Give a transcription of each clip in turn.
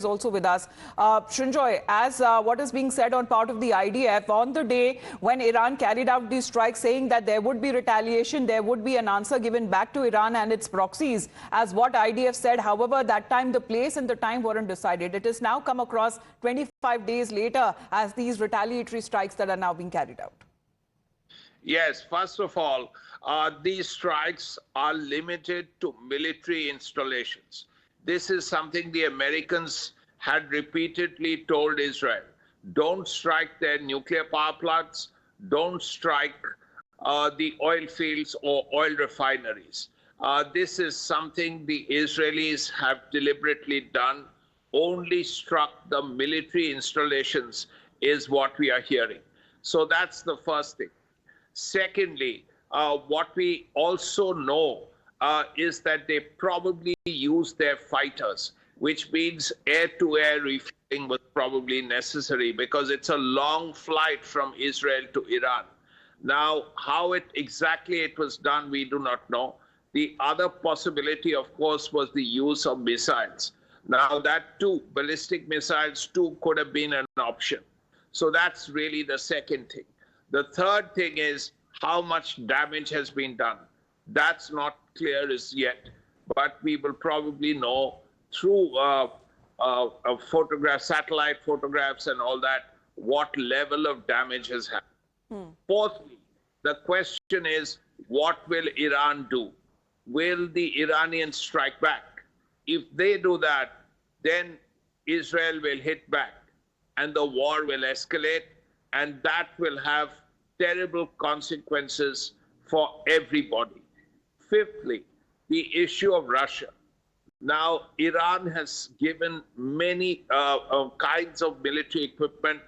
also with us. Srinjoy, as what is being said on part of the IDF, on the day when Iran carried out these strikes, saying that there would be retaliation, there would be an answer given back to Iran and its proxies, as what IDF said. However, that time the place and the time weren't decided. It has now come across 25 days later as these retaliatory strikes that are now being carried out. Yes, first of all, these strikes are limited to military installations. This is something the Americans had repeatedly told Israel. Don't strike their nuclear power plants. Don't strike the oil fields or oil refineries. This is something the Israelis have deliberately done. Only struck the military installations is what we are hearing. So that's the first thing. Secondly, what we also know is that they probably use their fighters, which means air-to-air refueling was probably necessary because it's a long flight from Israel to Iran. Now, how exactly it was done, we do not know. The other possibility, of course, was the use of missiles. Now, that too, ballistic missiles too, could have been an option. So that's really the second thing. The third thing is how much damage has been done. That's not clear as yet, but we will probably know through satellite photographs and all that, what level of damage has happened. Fourthly, the question is, what will Iran do? Will the Iranians strike back? If they do that, then Israel will hit back and the war will escalate, and that will have terrible consequences for everybody. Fifthly, the issue of Russia. Now, Iran has given many kinds of military equipment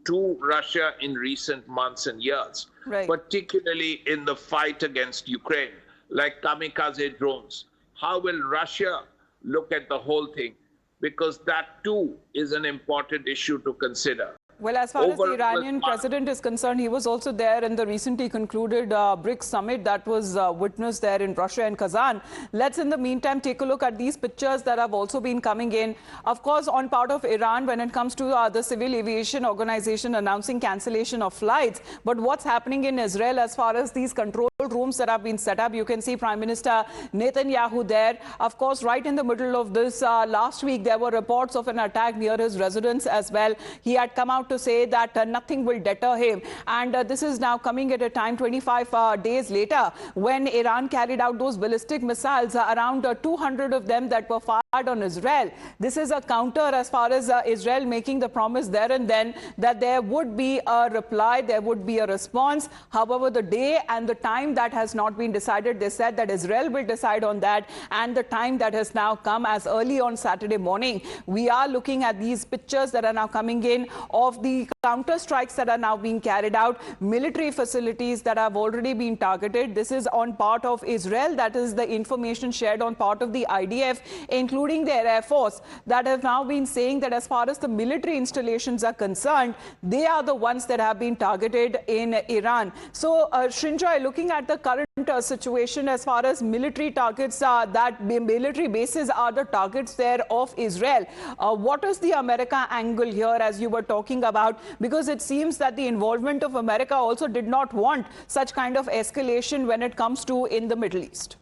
to Russia in recent months and years, particularly in the fight against Ukraine, like kamikaze drones. How will Russia look at the whole thing? Because that too is an important issue to consider. Well, as far as the Iranian president is concerned, he was also there in the recently concluded BRICS summit that was witnessed there in Russia and Kazan. Let's, in the meantime, take a look at these pictures that have also been coming in. Of course, on part of Iran, when it comes to the Civil Aviation Organization announcing cancellation of flights. But what's happening in Israel as far as these control rooms that have been set up? You can see Prime Minister Netanyahu there. Of course, right in the middle of this, last week, there were reports of an attack near his residence as well. He had come out to say that nothing will deter him. And this is now coming at a time 25 days later when Iran carried out those ballistic missiles, around 200 of them that were fired on Israel. This is a counter as far as Israel making the promise there and then that there would be a reply, there would be a response. However, the day and the time that has not been decided. They said that Israel will decide on that, and the time that has now come as early on Saturday morning. We are looking at these pictures that are now coming in of the counter strikes that are now being carried out, military facilities that have already been targeted. This is on part of Israel. That is the information shared on part of the IDF, including their Air Force, that have now been saying that as far as the military installations are concerned, they are the ones that have been targeted in Iran. So, Srinjoy, looking at the current situation as far as military targets, that military bases are the targets there of Israel. What is the America angle here, as you were talking about? Because it seems that the involvement of America also did not want such kind of escalation when it comes to in the Middle East.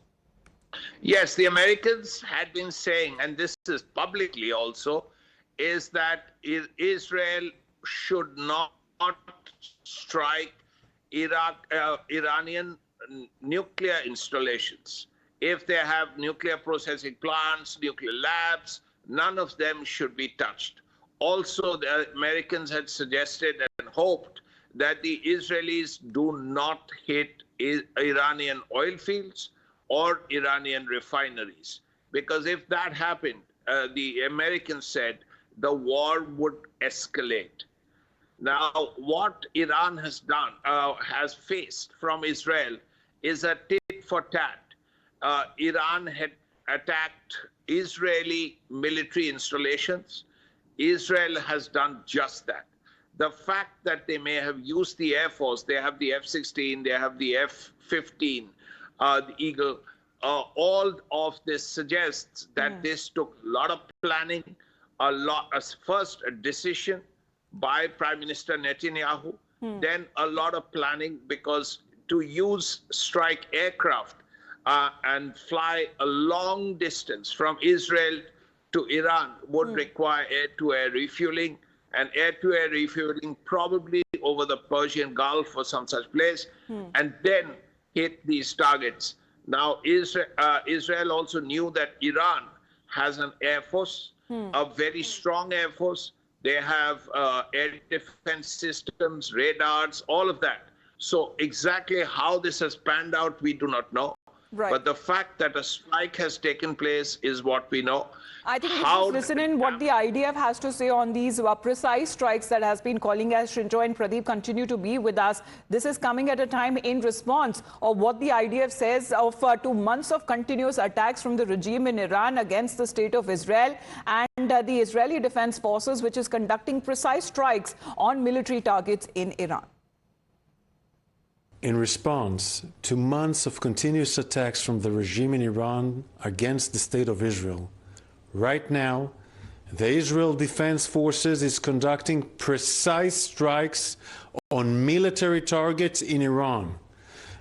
Yes, the Americans had been saying, and this is publicly also, is that Israel should not strike Iranian nuclear installations. If they have nuclear processing plants, nuclear labs, none of them should be touched. Also, the Americans had suggested and hoped that the Israelis do not hit Iranian oil fields or Iranian refineries. Because if that happened, the Americans said, the war would escalate. Now, what Iran has done, has faced from Israel is a tit for tat. Iran had attacked Israeli military installations. Israel has done just that. The fact that they may have used the Air Force, they have the F-16, they have the F-15, the Eagle, all of this suggests that this took a lot of planning, first a decision by Prime Minister Netanyahu, then a lot of planning, because to use strike aircraft and fly a long distance from Israel to Iran would require air-to-air refueling, and air-to-air refueling probably over the Persian Gulf or some such place, and then hit these targets. Now, Israel also knew that Iran has an air force, a very strong air force. They have air defense systems, radars, all of that. So exactly how this has panned out, we do not know. Right. But the fact that a strike has taken place is what we know. I think we should listen in what the IDF has to say on these precise strikes that has been calling, as Srinjoy and Pradeep continue to be with us. This is coming at a time in response of what the IDF says of 2 months of continuous attacks from the regime in Iran against the state of Israel, and the Israeli Defense Forces, which is conducting precise strikes on military targets in Iran. In response to months of continuous attacks from the regime in Iran against the state of Israel, right now, the Israel Defense Forces is conducting precise strikes on military targets in Iran.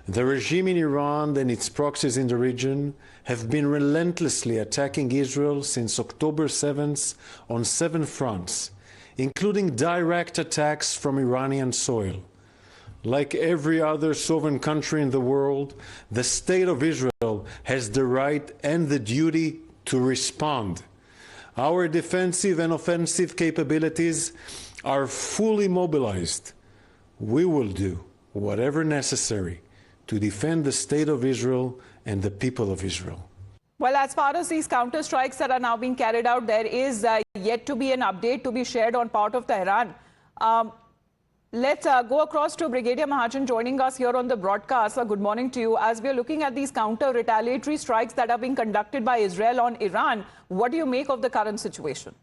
The regime in Iran and its proxies in the region have been relentlessly attacking Israel since October 7th on 7 fronts, including direct attacks from Iranian soil. Like every other sovereign country in the world, the state of Israel has the right and the duty to respond. Our defensive and offensive capabilities are fully mobilized. We will do whatever necessary to defend the state of Israel and the people of Israel. Well, as far as these counter-strikes that are now being carried out, there is yet to be an update to be shared on part of Tehran. Let's go across to Brigadier Mahajan joining us here on the broadcast. Good morning to you. As we are looking at these counter-retaliatory strikes that are being conducted by Israel on Iran, what do you make of the current situation?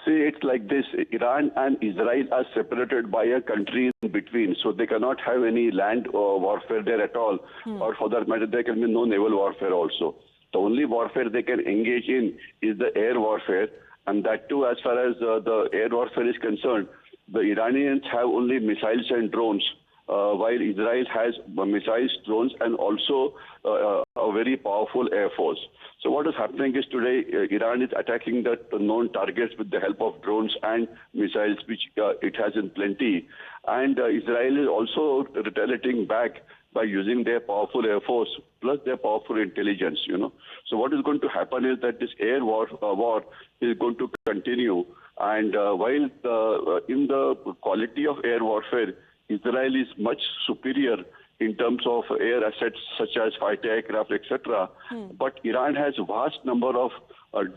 See, it's like this. Iran and Israel are separated by a country in between, so they cannot have any land warfare there at all. Or for that matter, there can be no naval warfare also. The only warfare they can engage in is the air warfare, and that too, as far as the air warfare is concerned, the Iranians have only missiles and drones, while Israel has missiles, drones, and also a very powerful air force. So what is happening is today, Iran is attacking the known targets with the help of drones and missiles, which it has in plenty. And Israel is also retaliating back by using their powerful air force plus their powerful intelligence, So what is going to happen is that this air war is going to continue. And while in the quality of air warfare, Israel is much superior in terms of air assets such as fighter aircraft, etc. But Iran has a vast number of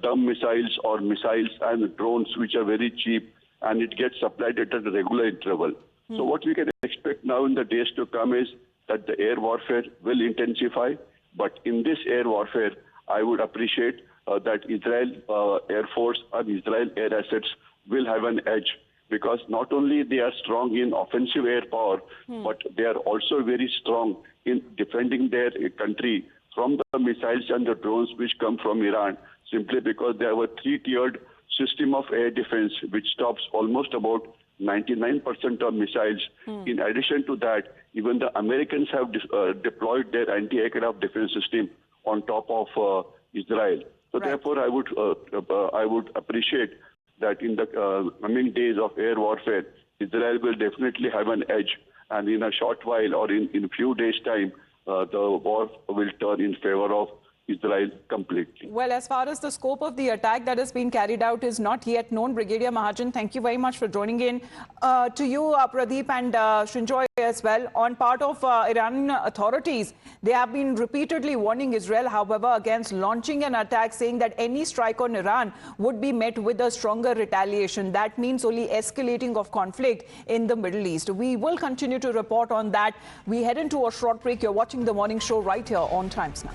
dumb missiles or missiles and drones which are very cheap, and it gets supplied at a regular interval. So what we can expect now in the days to come is that the air warfare will intensify. But in this air warfare, I would appreciate that Israel Air Force and Israel air assets will have an edge, because not only they are strong in offensive air power, but they are also very strong in defending their country from the missiles and the drones which come from Iran, simply because they have a 3-tiered system of air defense which stops almost about 99% of missiles. In addition to that, even the Americans have deployed their anti-aircraft defense system on top of Israel. So therefore, I would appreciate that in the coming days of air warfare, Israel will definitely have an edge, and in a short while or in a few days' time, the war will turn in favor of Israel completely. Well, as far as the scope of the attack that has been carried out is not yet known, Brigadier Mahajan, thank you very much for joining in. To you, Pradeep and Srinjoy as well, on part of Iranian authorities, they have been repeatedly warning Israel, however, against launching an attack, saying that any strike on Iran would be met with a stronger retaliation. That means only escalating of conflict in the Middle East. We will continue to report on that. We head into a short break. You're watching The Morning Show right here on Times Now.